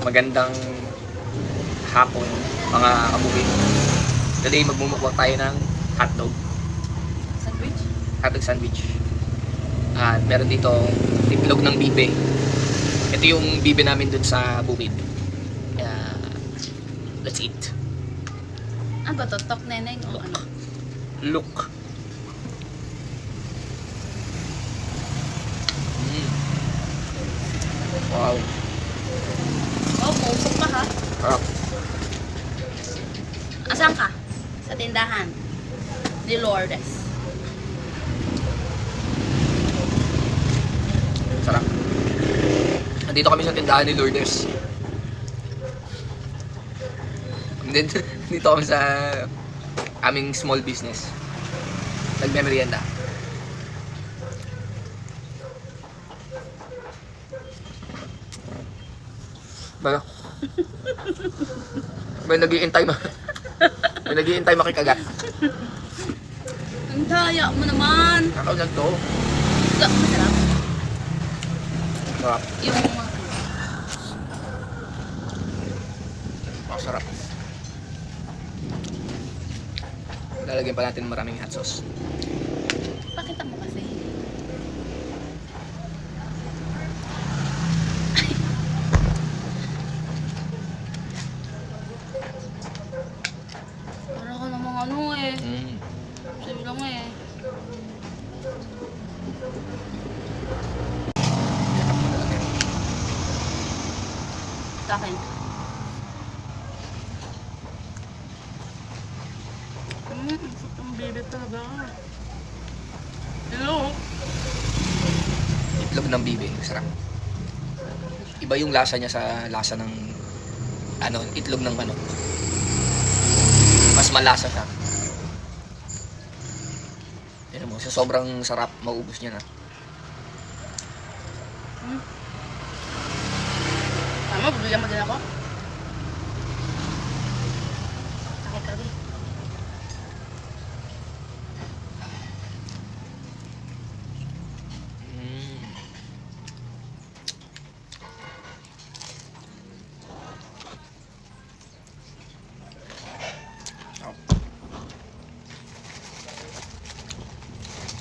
Magandang hapon mga kabukid. Today magmumukbang tayo ng hotdog. Sandwich? Hotdog sandwich. At meron dito itlog ng bibe. Ito yung bibe namin dun sa bukid. Let's eat. Ano ba to? Tok neneng o ano? Look. Wow. Oh, puusok pa ha? Sarap. Asan ka? Sa tindahan. Ni Lourdes. Sarap. Nandito kami sa tindahan ni Lourdes. Dito kami sa aming small business. Nagme-merienda. Bayo. May nag-iintay makikagat. Ang daya mo naman. Nakaw na to. Masarap. Sarap. Yung Masarap. Lalagyan pa natin maraming hot sauce. pakita mo kasi. Parang ka namang ano eh. Sabi lang eh. Sa akin. Ang bilit talaga. Hello? Itlog ng bibe. Sarap. Iba yung lasa niya sa lasa ng itlog ng manok. Mas malasa siya. Tignan mo, sa sobrang sarap, maubos niya na. Tama, bibigyan mo din ako. Takot ka rin.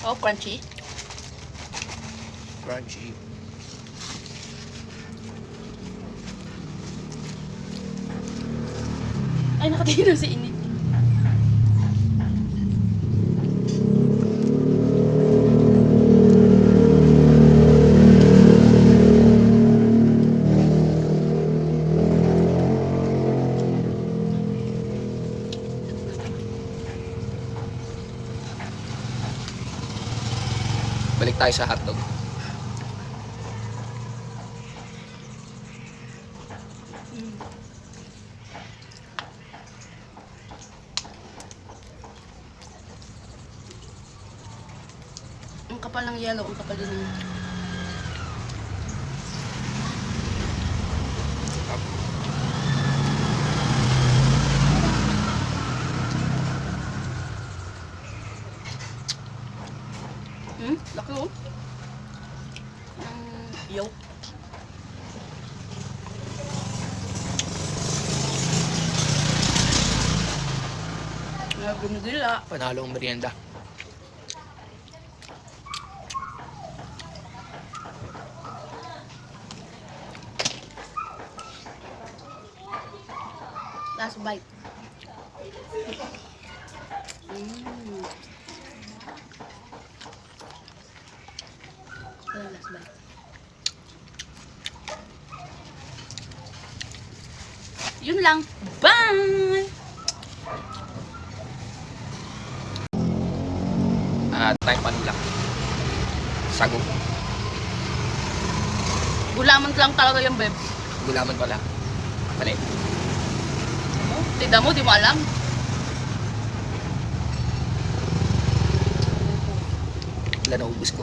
Oh, crunchy. Crunchy. Ay, nakatingin na si Init. Balik tayo sa hotdog. Ang kapal ng yellow, ang kapal din ng... Laki oh. Yolk. Nagumidila. Panalo ang merienda. Last bite. Last bite. Yun lang. Bye! Tayong panulak. Sago. Gulaman lang talaga yung beb. Gulaman pala. Mali. Tignan mo, di mo alam. Wala na ubus ko.